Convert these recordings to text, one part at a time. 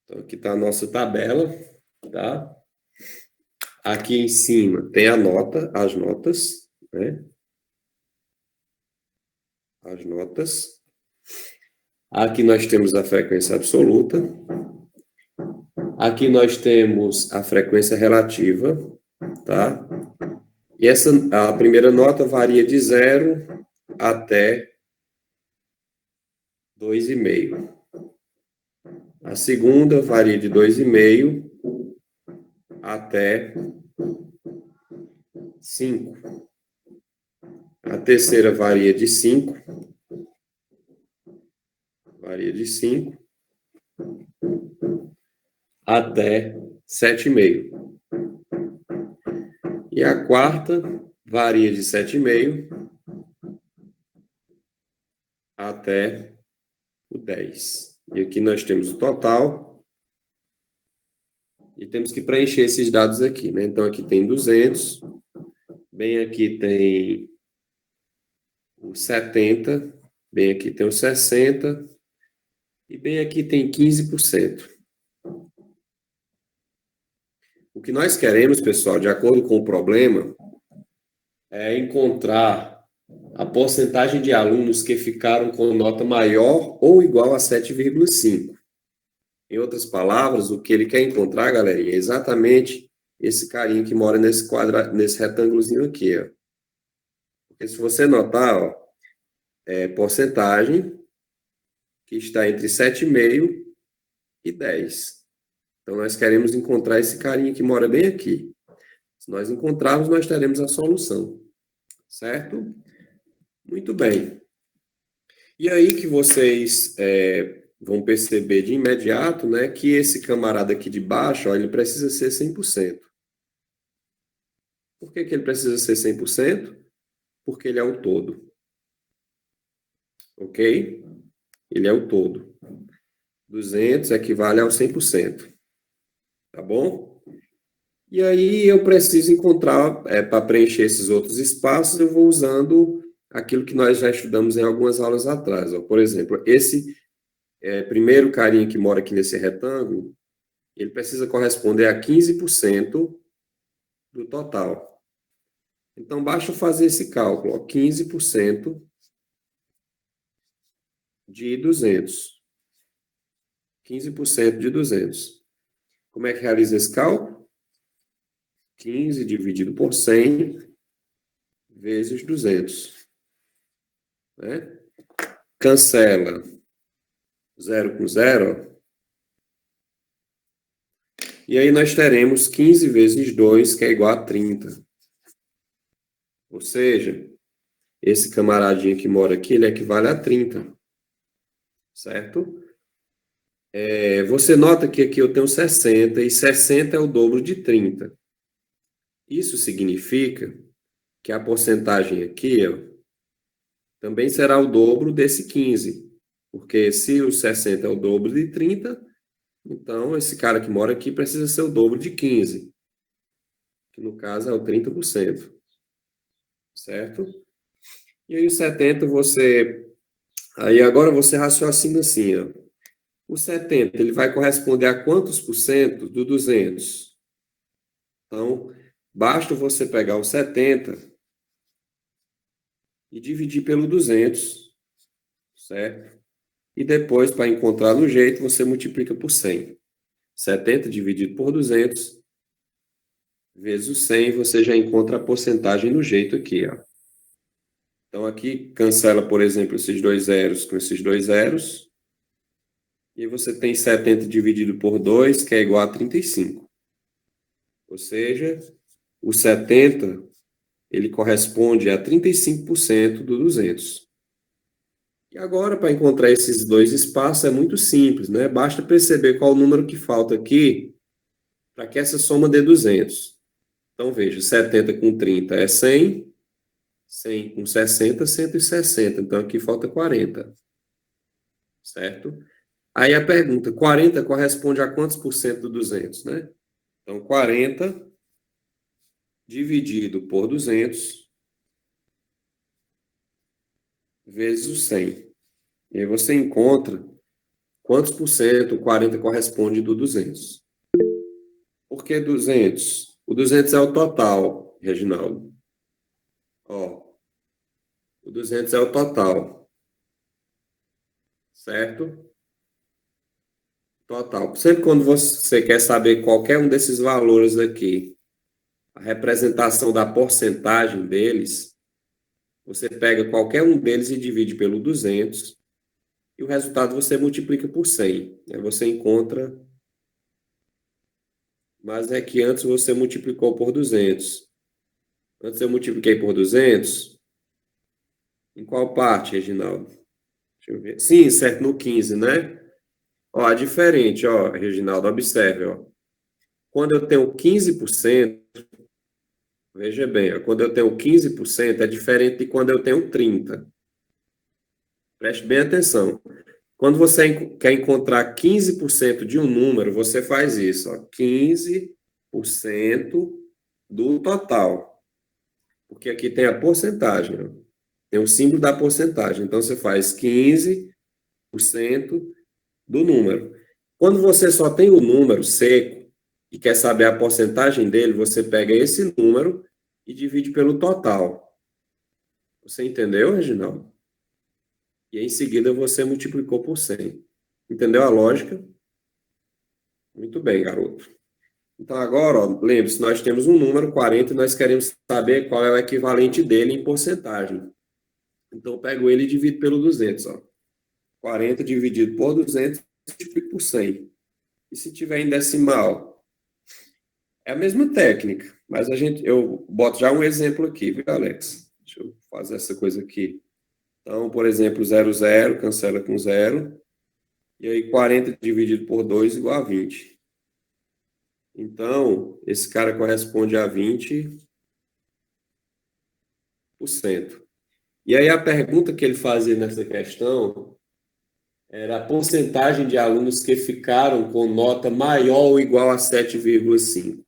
Então, aqui está a nossa tabela, tá? Aqui em cima tem a nota, as notas, né? As notas. Aqui nós temos a frequência absoluta. Aqui nós temos a frequência relativa, tá? E a primeira nota varia de 0 até 2,5. A segunda varia de 2,5 até 5. A terceira varia de 5 até 7,5. E a quarta varia de 7,5 até o 10. E aqui nós temos o total. E temos que preencher esses dados aqui, né? Então, aqui tem 200. Bem aqui tem o 70. Bem aqui tem o 60. E bem aqui tem 15%. O que nós queremos, pessoal, de acordo com o problema, é encontrar a porcentagem de alunos que ficaram com nota maior ou igual a 7,5. Em outras palavras, o que ele quer encontrar, galerinha, é exatamente esse carinha que mora nesse retângulozinho aqui, ó. Porque se você notar, ó, é porcentagem que está entre 7,5 e 10. Então, nós queremos encontrar esse carinha que mora bem aqui. Se nós encontrarmos, nós teremos a solução. Certo? Muito bem. E aí que vocês vão perceber de imediato, né, que esse camarada aqui de baixo, ó, ele precisa ser 100%. Por que que ele precisa ser 100%? Porque ele é o todo. Ok? Ele é o todo. 200 equivale ao 100%. Tá bom? E aí eu preciso encontrar, para preencher esses outros espaços, eu vou usando aquilo que nós já estudamos em algumas aulas atrás. Ó. Por exemplo, esse primeiro carinha que mora aqui nesse retângulo, ele precisa corresponder a 15% do total. Então, basta fazer esse cálculo, ó, 15% de 200. 15% de 200. Como é que realiza esse cálculo? 15 dividido por 100 vezes 200. Né? Cancela 0 com 0. E aí nós teremos 15 vezes 2, que é igual a 30. Ou seja, esse camaradinho que mora aqui, ele equivale a 30. Certo? Você nota que aqui eu tenho 60, e 60 é o dobro de 30. Isso significa que a porcentagem aqui, ó, também será o dobro desse 15. Porque se o 60 é o dobro de 30, então esse cara que mora aqui precisa ser o dobro de 15. Que no caso é o 30%. Certo? E aí o 70 você... Aí agora você raciocina assim, ó. O 70, ele vai corresponder a quantos por cento do 200? Então, basta você pegar o 70 e dividir pelo 200, certo? E depois, para encontrar no jeito, você multiplica por 100. 70 dividido por 200 vezes o 100, você já encontra a porcentagem no jeito aqui, ó. Então, aqui cancela, por exemplo, esses dois zeros com esses dois zeros. E você tem 70 dividido por 2, que é igual a 35. Ou seja, o 70, ele corresponde a 35% do 200. E agora, para encontrar esses dois espaços, é muito simples, né? Basta perceber qual o número que falta aqui para que essa soma dê 200. Então, veja, 70 com 30 é 100, 100 com 60, 160. Então, aqui falta 40. Certo? Aí a pergunta, 40 corresponde a quantos por cento do 200, né? Então, 40 dividido por 200 vezes o 100. E aí você encontra quantos por cento o 40 corresponde do 200? Por que 200? O 200 é o total, Reginaldo. Ó, o 200 é o total, certo? Total. Sempre quando você quer saber qualquer um desses valores aqui, a representação da porcentagem deles, você pega qualquer um deles e divide pelo 200, e o resultado você multiplica por 100. Aí você encontra, mas é que antes você multiplicou por 200. Antes eu multipliquei por 200. Em qual parte, Reginaldo? Deixa eu ver. Sim, certo, no 15, né? Ó, é diferente, ó, Reginaldo, observe, ó. Quando eu tenho 15%, veja bem, ó, quando eu tenho 15% é diferente de quando eu tenho 30%. Preste bem atenção. Quando você quer encontrar 15% de um número, você faz isso, ó, 15% do total. Porque aqui tem a porcentagem, ó. Tem o símbolo da porcentagem. Então, você faz 15% do número. Quando você só tem o número seco e quer saber a porcentagem dele, você pega esse número e divide pelo total. Você entendeu, Reginaldo? E em seguida você multiplicou por 100. Entendeu a lógica? Muito bem, garoto. Então agora, ó, lembre-se, nós temos um número 40 e nós queremos saber qual é o equivalente dele em porcentagem. Então eu pego ele e divido pelo 200, ó. 40 dividido por 200, multiplico por 100. E se tiver em decimal? É a mesma técnica, mas eu boto já um exemplo aqui, viu, Alex? Deixa eu fazer essa coisa aqui. Então, por exemplo, 00, cancela com 0. E aí 40 dividido por 2 igual a 20. Então, esse cara corresponde a 20%. E aí a pergunta que ele fazia nessa questão era a porcentagem de alunos que ficaram com nota maior ou igual a 7,5.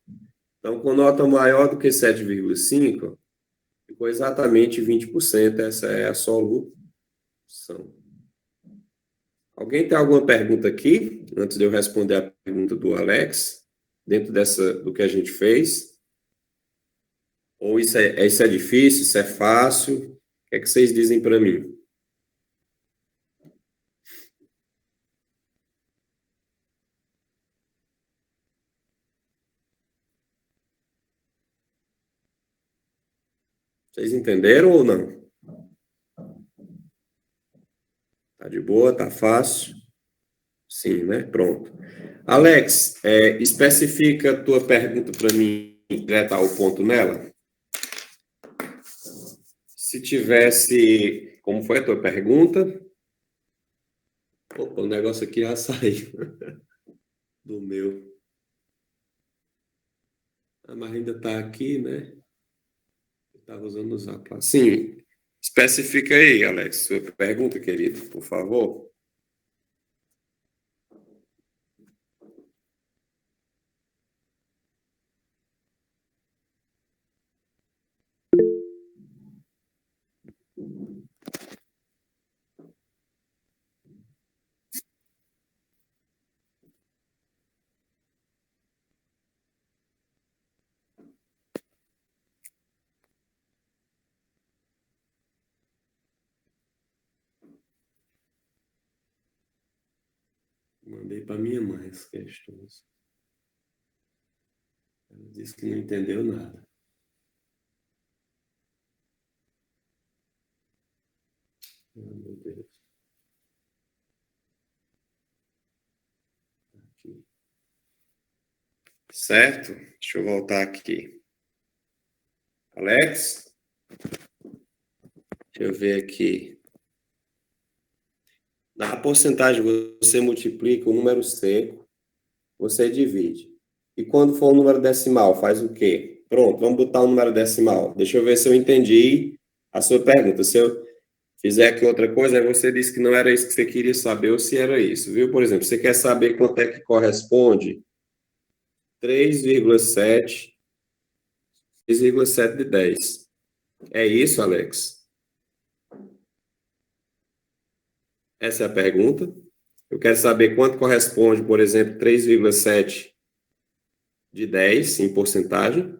Então, com nota maior do que 7,5, ficou exatamente 20%. Essa é a solução. Alguém tem alguma pergunta aqui, antes de eu responder a pergunta do Alex, dentro do que a gente fez? Ou isso é difícil, isso é fácil? O que é que vocês dizem para mim? Vocês entenderam ou não? Tá de boa, tá fácil? Sim, né? Pronto. Alex, especifica a tua pergunta para mim, direto ao ponto nela. Se tivesse... Como foi a tua pergunta? Opa, o negócio aqui já saiu do meu. Mas ainda está aqui, né? Eu estava usando o zap lá. Sim. Especifica aí, Alex, sua pergunta, querido, por favor. Mandei para minha mãe as questões. Ela disse que não entendeu nada. Oh, meu Deus. Aqui. Certo? Deixa eu voltar aqui. Alex? Deixa eu ver aqui. Na porcentagem, você multiplica o número seco, você divide. E quando for o número decimal, faz o quê? Pronto, vamos botar o número decimal. Deixa eu ver se eu entendi a sua pergunta. Se eu fizer aqui outra coisa, aí você disse que não era isso que você queria saber ou se era isso, viu? Por exemplo, você quer saber quanto é que corresponde 3,7, 3,7 de 10. É isso, Alex? Essa é a pergunta? Eu quero saber quanto corresponde, por exemplo, 3,7 de 10 em porcentagem.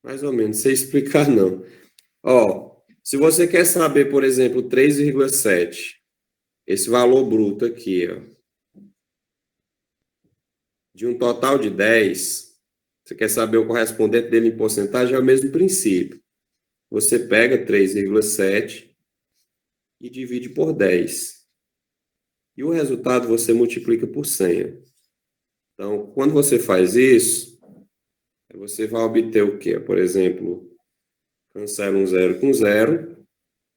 Mais ou menos, sem explicar não. Ó, se você quer saber, por exemplo, 3,7, esse valor bruto aqui, ó, de um total de 10, você quer saber o correspondente dele em porcentagem, é o mesmo princípio. Você pega 3,7 e divide por 10. E o resultado você multiplica por 100. Então, quando você faz isso, você vai obter o quê? Por exemplo, cancela um zero com zero.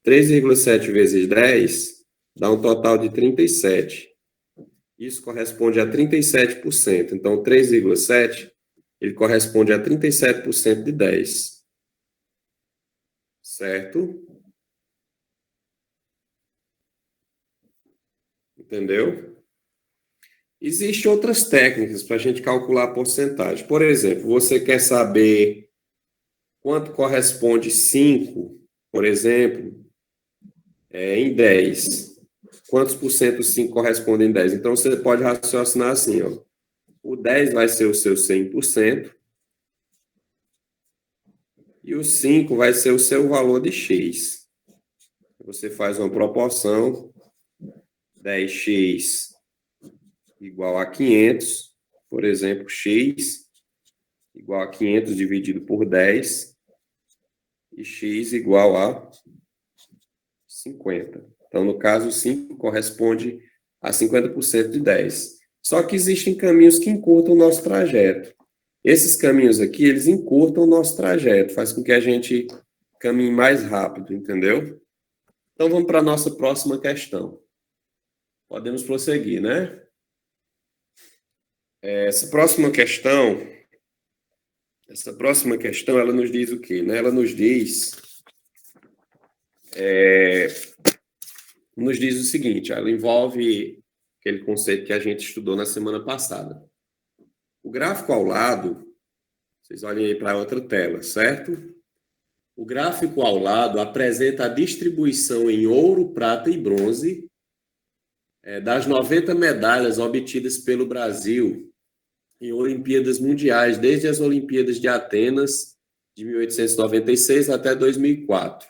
3,7 vezes 10 dá um total de 37. Isso corresponde a 37%. Então, 3,7, ele corresponde a 37% de 10. Certo? Entendeu? Existem outras técnicas para a gente calcular a porcentagem. Por exemplo, você quer saber quanto corresponde 5, por exemplo, em 10. Quantos por cento 5 corresponde em 10? Então, você pode raciocinar assim, ó. O 10 vai ser o seu 100%, e o 5 vai ser o seu valor de x. Você faz uma proporção, 10x igual a 500, por exemplo, x igual a 500 dividido por 10, e x igual a 50. Então, no caso, 5 corresponde a 50% de 10. Só que existem caminhos que encurtam o nosso trajeto. Esses caminhos aqui, eles encurtam o nosso trajeto, faz com que a gente caminhe mais rápido, entendeu? Então, vamos para a nossa próxima questão. Podemos prosseguir, né? Essa próxima questão, ela nos diz o quê? Né? Ela nos diz o seguinte, ela envolve aquele conceito que a gente estudou na semana passada. O gráfico ao lado, vocês olhem aí para outra tela, certo? O gráfico ao lado apresenta a distribuição em ouro, prata e bronze das 90 medalhas obtidas pelo Brasil em Olimpíadas Mundiais, desde as Olimpíadas de Atenas, de 1896 até 2004.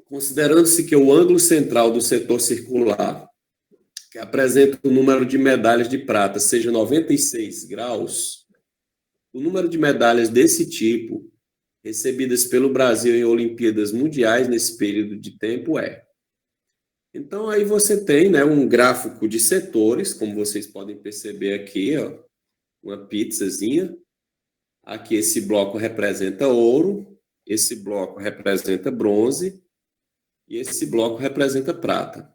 Considerando-se que o ângulo central do setor circular, que apresenta o número de medalhas de prata, seja 96 graus, o número de medalhas desse tipo recebidas pelo Brasil em Olimpíadas Mundiais nesse período de tempo é. Então, aí você tem, né, um gráfico de setores, como vocês podem perceber aqui, ó, uma pizzazinha. Aqui esse bloco representa ouro, esse bloco representa bronze e esse bloco representa prata,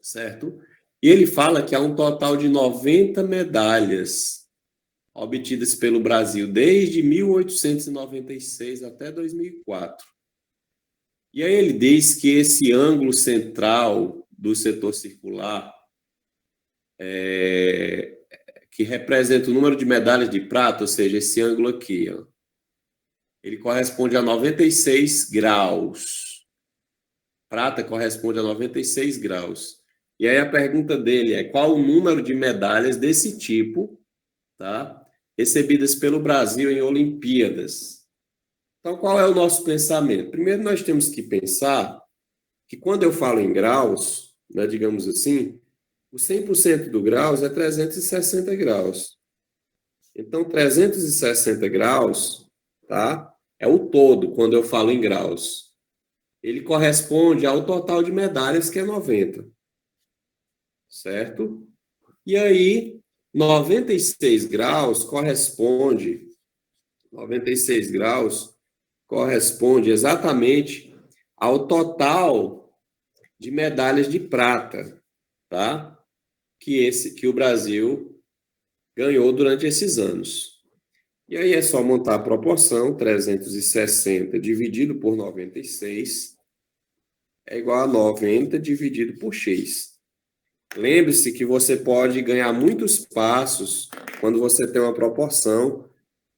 certo? E ele fala que há um total de 90 medalhas obtidas pelo Brasil desde 1896 até 2004. E aí ele diz que esse ângulo central do setor circular, que representa o número de medalhas de prata, ou seja, esse ângulo aqui, ó, ele corresponde a 96 graus. Prata corresponde a 96 graus. E aí a pergunta dele é: qual o número de medalhas desse tipo, tá, recebidas pelo Brasil em Olimpíadas? Então, qual é o nosso pensamento? Primeiro, nós temos que pensar que quando eu falo em graus, né, digamos assim, o 100% do graus é 360 graus. Então, 360 graus, tá, é o todo quando eu falo em graus. Ele corresponde ao total de medalhas, que é 90. Certo? E aí, 96 graus corresponde exatamente ao total de medalhas de prata, tá? Que o Brasil ganhou durante esses anos. E aí é só montar a proporção, 360 dividido por 96 é igual a 90 dividido por x. Lembre-se que você pode ganhar muitos passos quando você tem uma proporção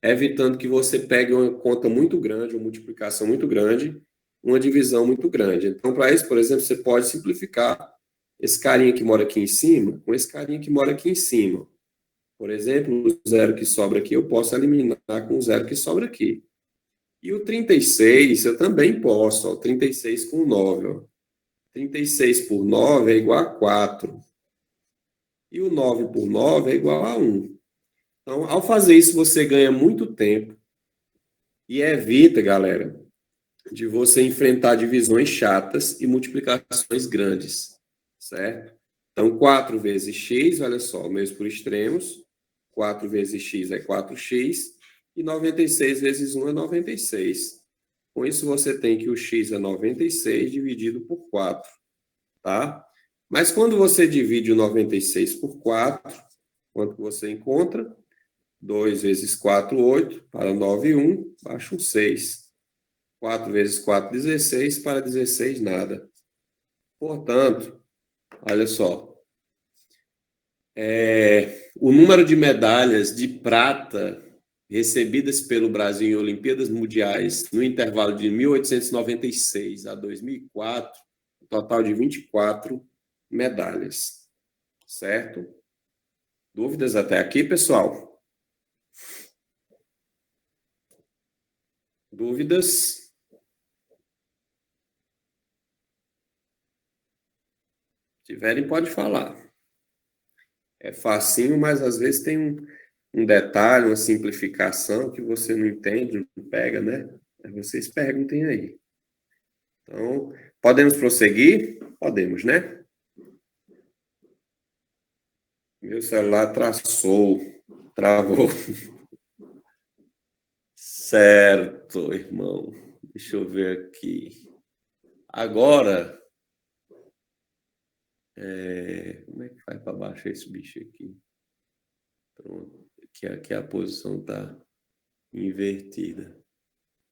evitando que você pegue uma conta muito grande, uma multiplicação muito grande, uma divisão muito grande. Então, para isso, por exemplo, você pode simplificar esse carinha que mora aqui em cima com esse carinha que mora aqui em cima. Por exemplo, o zero que sobra aqui, eu posso eliminar com o zero que sobra aqui. E o 36, eu também posso, ó, 36 com 9. Ó. 36 por 9 é igual a 4. E o 9 por 9 é igual a 1. Então, ao fazer isso, você ganha muito tempo e evita, galera, de você enfrentar divisões chatas e multiplicações grandes, certo? Então, 4 vezes x, olha só, mesmo por extremos, 4 vezes x é 4x, e 96 vezes 1 é 96. Com isso, você tem que o x é 96 dividido por 4, tá? Mas quando você divide o 96 por 4, quanto você encontra? 2 vezes 4, 8, para 9, 1, baixa um 6. 4 vezes 4, 16, para 16, nada. Portanto, olha só, o número de medalhas de prata recebidas pelo Brasil em Olimpíadas Mundiais no intervalo de 1896 a 2004, um total de 24 medalhas, certo? Dúvidas até aqui, pessoal? Dúvidas? Se tiverem, pode falar. É facinho, mas às vezes tem um detalhe, uma simplificação que você não entende, não pega, né? Aí vocês perguntem aí. Então, podemos prosseguir? Podemos, né? Meu celular travou. Certo, irmão. Deixa eu ver aqui. Agora, como é que faz para baixar esse bicho aqui? Pronto. Aqui a posição está invertida.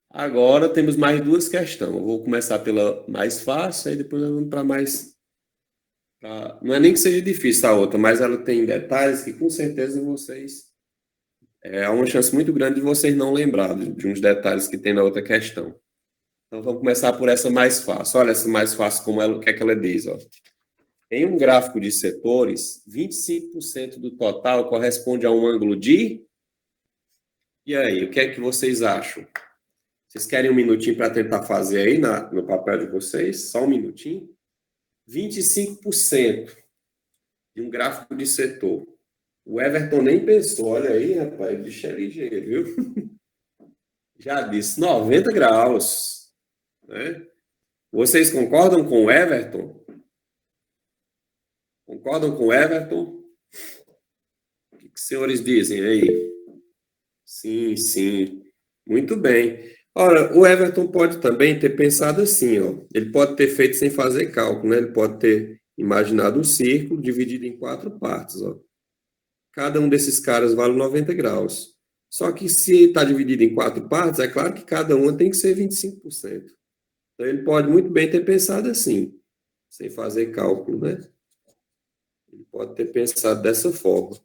Agora temos mais duas questões. Eu vou começar pela mais fácil, aí depois nós vamos para mais. Não é nem que seja difícil a outra, mas ela tem detalhes que com certeza vocês. Há uma chance muito grande de vocês não lembrarem de uns detalhes que tem na outra questão. Então vamos começar por essa mais fácil. Olha essa mais fácil, como ela, o que é que ela diz? Ó. Em um gráfico de setores, 25% do total corresponde a um ângulo de. E aí, o que é que vocês acham? Vocês querem um minutinho para tentar fazer aí no papel de vocês? Só um minutinho. 25% de um gráfico de setor. O Everton nem pensou. Olha aí, rapaz, o bicho é ligeiro, viu? Já disse 90 graus. Né? Vocês concordam com o Everton? Concordam com o Everton? O que os senhores dizem aí? Sim, sim. Muito bem. Ora, o Everton pode também ter pensado assim, ó. Ele pode ter feito sem fazer cálculo, né? Ele pode ter imaginado um círculo dividido em 4 partes, ó. Cada um desses caras vale 90 graus. Só que se está dividido em 4 partes, é claro que cada uma tem que ser 25%. Então, ele pode muito bem ter pensado assim, sem fazer cálculo, né? Ele pode ter pensado dessa forma.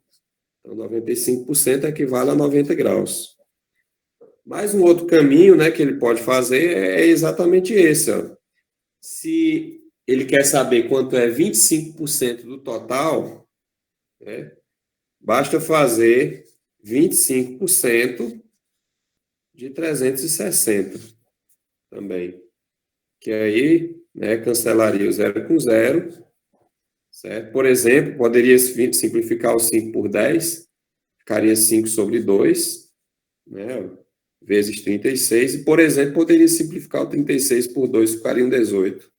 Então, 95% equivale a 90 graus. Mas um outro caminho, né, que ele pode fazer é exatamente esse. Ó. Se ele quer saber quanto é 25% do total, né, basta fazer 25% de 360 também. Que aí, né, cancelaria o 0 com 0, certo? Por exemplo, poderia simplificar o 5 por 10, ficaria 5 sobre 2, né, vezes 36, e, por exemplo, poderia simplificar o 36 por 2, ficaria um 18.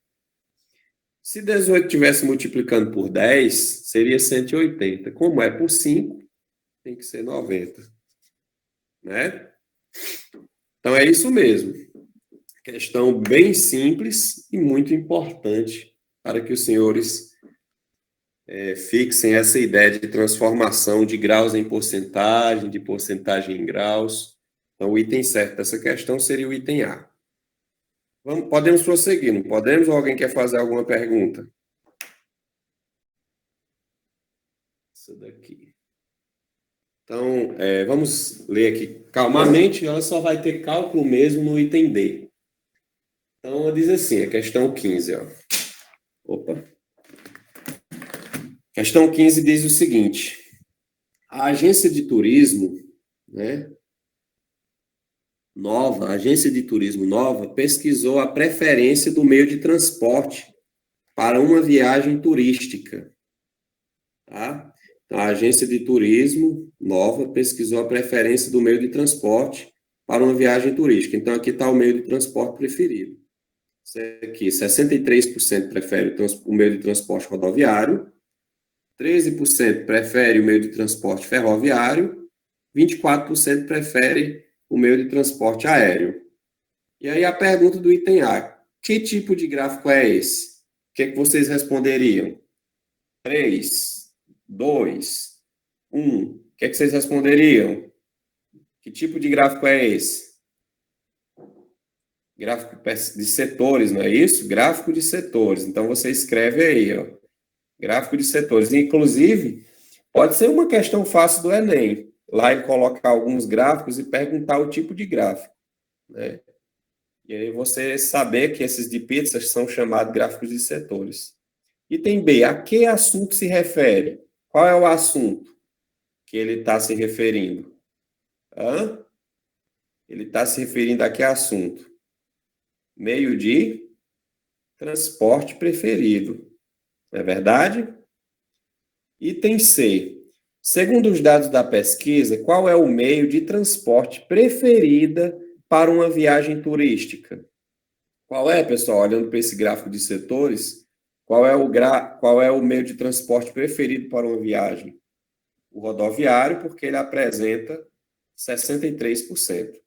Se 18 estivesse multiplicando por 10, seria 180. Como é por 5, tem que ser 90. Né? Então, é isso mesmo. Questão bem simples e muito importante para que os senhores fixem essa ideia de transformação de graus em porcentagem, de porcentagem em graus. Então, o item certo dessa questão seria o item A. Podemos prosseguir, não podemos? Ou alguém quer fazer alguma pergunta? Isso daqui. Então, vamos ler aqui calmamente, ela só vai ter cálculo mesmo no item D. Então, ela diz assim, a questão 15, ó. Opa. Questão 15 diz o seguinte: a agência de turismo, né, a agência de turismo nova, pesquisou a preferência do meio de transporte para uma viagem turística. Tá? Então, a agência de turismo nova pesquisou a preferência do meio de transporte para uma viagem turística. Então, aqui está o meio de transporte preferido. Isso aqui, 63% prefere o meio de transporte rodoviário, 13% prefere o meio de transporte ferroviário, 24% prefere o meio de transporte aéreo. E aí a pergunta do item A: que tipo de gráfico é esse? O que é que vocês responderiam? 3, 2, 1. O que é que vocês responderiam? Que tipo de gráfico é esse? Gráfico de setores, não é isso? Gráfico de setores. Então você escreve aí, ó. Gráfico de setores. Inclusive, pode ser uma questão fácil do Enem. Lá ele colocar alguns gráficos e perguntar o tipo de gráfico, né? E aí você saber que esses de pizzas são chamados gráficos de setores. Item B, a que assunto se refere? Qual é o assunto que ele está se referindo? Ele está se referindo a que assunto? Meio de transporte preferido. Não é verdade? Item C. Segundo os dados da pesquisa, qual é o meio de transporte preferida para uma viagem turística? Qual é, pessoal, olhando para esse gráfico de setores, qual é o meio de transporte preferido para uma viagem? O rodoviário, porque ele apresenta 63%.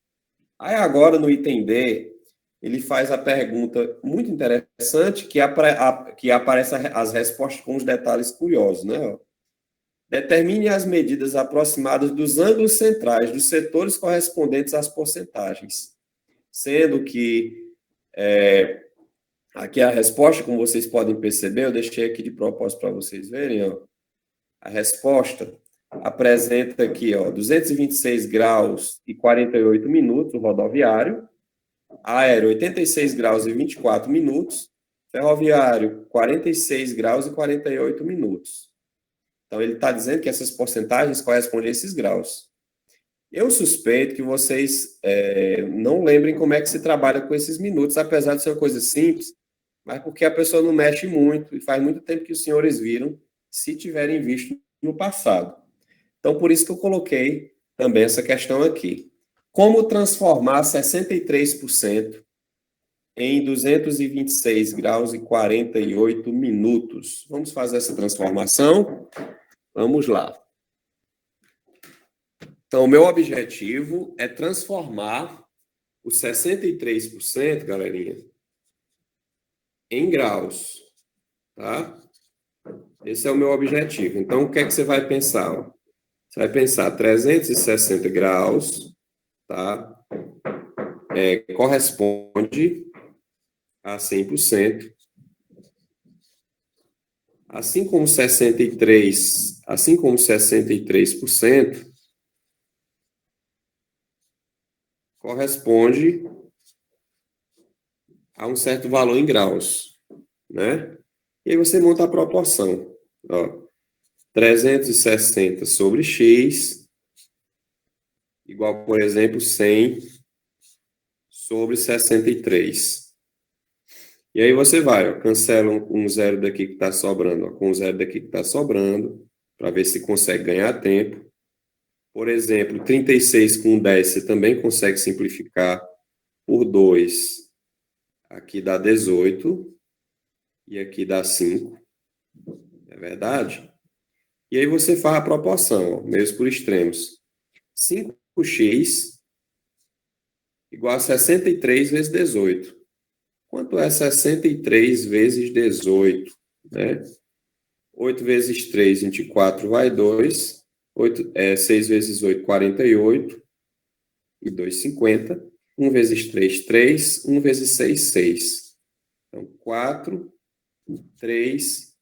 Aí agora, no item D, ele faz a pergunta muito interessante que aparece as respostas com os detalhes curiosos, né? Determine as medidas aproximadas dos ângulos centrais dos setores correspondentes às porcentagens. Sendo que aqui a resposta, como vocês podem perceber, eu deixei aqui de propósito para vocês verem, ó. A resposta apresenta aqui, ó, 226 graus e 48 minutos, o rodoviário, aéreo 86 graus e 24 minutos, ferroviário 46 graus e 48 minutos. Então, ele está dizendo que essas porcentagens correspondem a esses graus. Eu suspeito que vocês não lembrem como é que se trabalha com esses minutos, apesar de ser uma coisa simples, mas porque a pessoa não mexe muito, e faz muito tempo que os senhores viram, se tiverem visto no passado. Então, por isso que eu coloquei também essa questão aqui. Como transformar 63% em 226 graus e 48 minutos? Vamos fazer essa transformação? Vamos lá. Então, o meu objetivo é transformar os 63%, galerinha, em graus, tá? Esse é o meu objetivo. Então, o que é que você vai pensar? Você vai pensar 360 graus, tá? Corresponde a 100%. Assim como 63% corresponde a um certo valor em graus, né? E aí você monta a proporção, ó. 360 sobre x igual, por exemplo, 100 sobre 63. E aí você vai, ó, cancela um zero daqui que está sobrando, ó, com um zero daqui que está sobrando, para ver se consegue ganhar tempo. Por exemplo, 36 com 10 você também consegue simplificar por 2. Aqui dá 18 e aqui dá 5. É verdade? E aí você faz a proporção, ó, meios por extremos. 5x igual a 63 vezes 18. Quanto é 63 vezes 18? Né? 8 vezes 3, 24, vai 2. 6 vezes 8, 48. E 2, 50. 1 vezes 3, 3. 1 vezes 6, 6. Então, 4, 3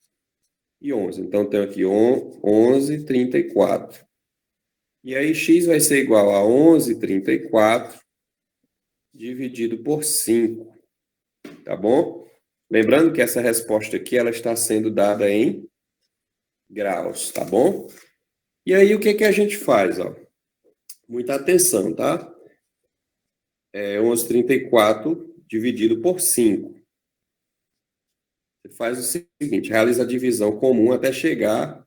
e 11. Então, tenho aqui 11, 34. E aí, x vai ser igual a 11,34 dividido por 5, tá bom? Lembrando que essa resposta aqui, ela está sendo dada em graus, tá bom? E aí, o que que a gente faz, ó? Muita atenção, tá? 11,34 dividido por 5. Você faz o seguinte, realiza a divisão comum até chegar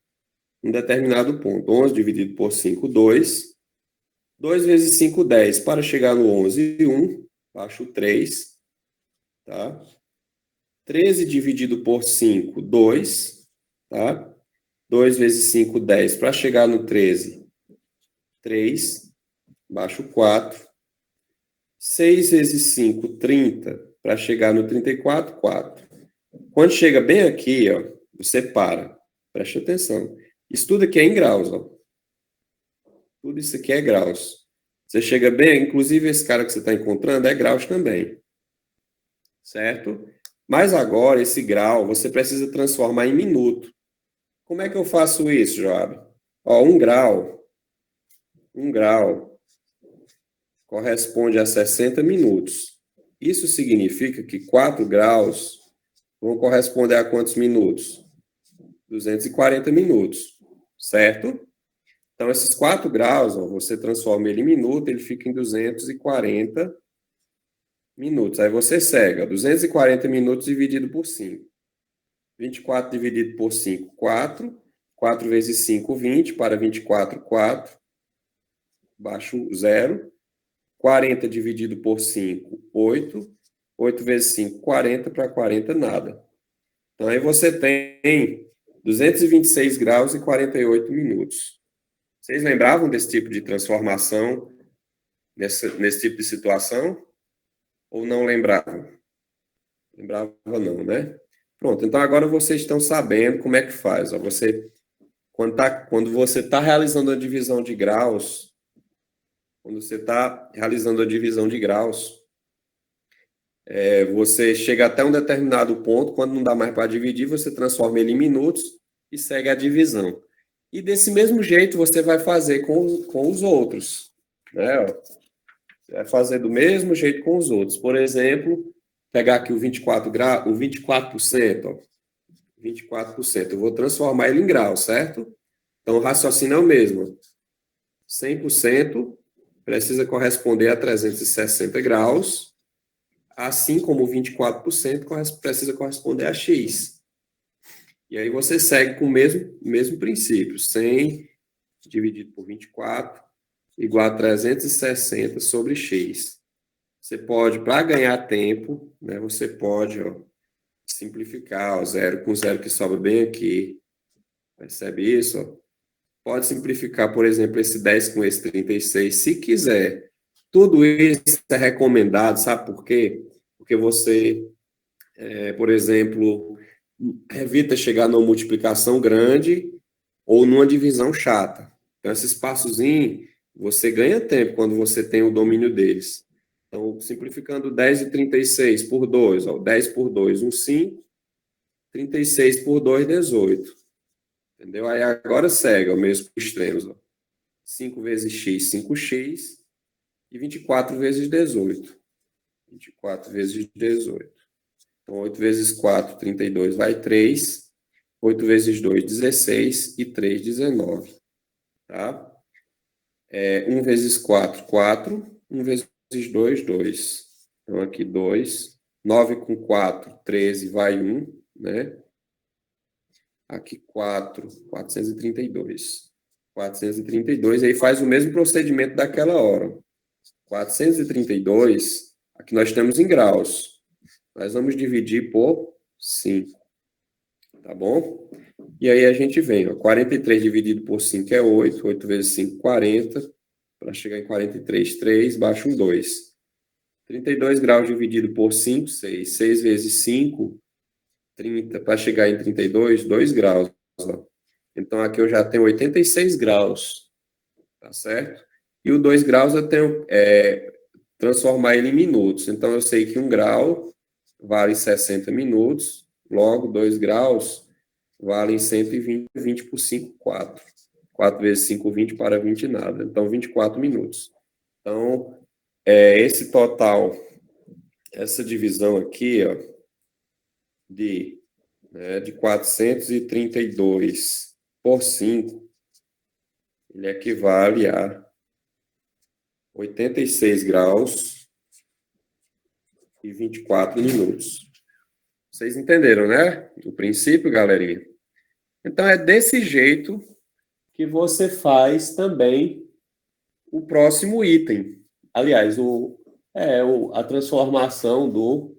em um determinado ponto. 11 dividido por 5, 2. 2 vezes 5, 10. Para chegar no 11, 1. Baixo 3. Tá? 13 dividido por 5, 2. Tá? 2 vezes 5, 10. Para chegar no 13, 3. Baixo 4. 6 vezes 5, 30. Para chegar no 34, 4. Quando chega bem aqui, ó, você para. Preste atenção. Isso tudo aqui é em graus, ó. Tudo isso aqui é graus. Você chega bem, inclusive esse cara que você está encontrando é graus também. Certo? Mas agora, esse grau, você precisa transformar em minuto. Como é que eu faço isso, Joab? Ó, um grau corresponde a 60 minutos. Isso significa que 4 graus vão corresponder a quantos minutos? 240 minutos, certo? Então, esses 4 graus, ó, você transforma ele em minuto, ele fica em 240 minutos. Aí você segue, ó, 240 minutos dividido por 5. 24 dividido por 5, 4. 4 vezes 5, 20. Para 24, 4. Baixo 0. 40 dividido por 5, 8. 8 vezes 5, 40. Para 40, nada. Então, aí você tem 226 graus e 48 minutos. Vocês lembravam desse tipo de transformação, nesse tipo de situação? Ou não lembravam? Lembrava não, né? Pronto, então agora vocês estão sabendo como é que faz. Ó, quando você está realizando a divisão de graus, você chega até um determinado ponto, quando não dá mais para dividir, você transforma ele em minutos e segue a divisão. E desse mesmo jeito você vai fazer com os outros, né? Você vai fazer do mesmo jeito com os outros. Por exemplo, pegar aqui o 24%, ó, 24%. Eu vou transformar ele em grau, certo? Então, o raciocínio é o mesmo. 100% precisa corresponder a 360 graus, assim como 24% precisa corresponder a x. E aí você segue com o mesmo princípio. 100 dividido por 24 igual a 360 sobre x. Você pode, para ganhar tempo, né, você pode simplificar o zero com zero que sobra bem aqui. Percebe isso? Ó? Pode simplificar, por exemplo, esse 10 com esse 36, se quiser. Tudo isso é recomendado, sabe por quê? Porque você, por exemplo, evita chegar numa multiplicação grande ou numa divisão chata. Então, esses passozinhos, você ganha tempo quando você tem o domínio deles. Então, simplificando 10 e 36 por 2, ó, 10 por 2, 5, 36 por 2, 18. Entendeu? Aí agora segue, o mesmo extremos. Ó. 5 vezes x, 5x, e 24 vezes 18. 24 vezes 18. Então, 8 vezes 4, 32, vai 3. 8 vezes 2, 16, e 3, 19. Tá? 1 vezes 4, 4. 1 vezes 2, 2. Então, aqui 2. 9 com 4, 13, vai 1, né? Aqui 4, 432. 432, aí faz o mesmo procedimento daquela hora. 432, aqui nós temos em graus. Nós vamos dividir por 5. Tá bom? E aí a gente vem, ó, 43 dividido por 5 é 8. 8 vezes 5, 40. Para chegar em 43, 3, baixa um 2. 32 graus dividido por 5, 6. 6 vezes 5, 30. Para chegar em 32, 2 graus. Ó. Então, aqui eu já tenho 86 graus. Tá certo? E o 2 graus eu tenho transformar ele em minutos. Então, eu sei que 1 grau vale 60 minutos. Logo, 2 graus vale 120, 20 por 5, 4. 4 vezes 5, 20 para 20 nada. Então, 24 minutos. Então, esse total, essa divisão aqui, ó, de 432 por 5, ele equivale a 86 graus e 24 minutos. Vocês entenderam, né? O princípio, galerinha? Então, é desse jeito que você faz também o próximo item. Aliás, a transformação do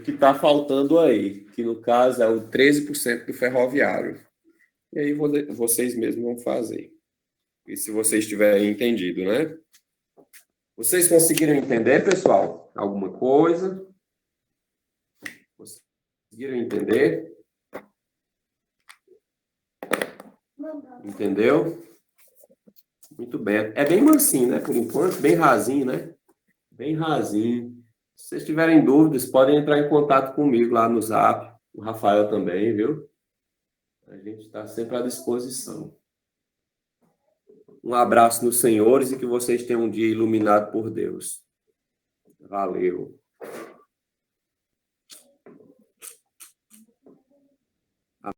que está faltando aí, que no caso é o 13% do ferroviário. E aí vocês mesmos vão fazer. E se vocês tiverem entendido, né? Vocês conseguiram entender, pessoal? Alguma coisa? Conseguiram entender? Entendeu? Muito bem. É bem mansinho, né? Por enquanto, bem rasinho, né? Bem rasinho. Se vocês tiverem dúvidas, podem entrar em contato comigo lá no Zap. O Rafael também, viu? A gente está sempre à disposição. Um abraço nos senhores e que vocês tenham um dia iluminado por Deus. Valeu.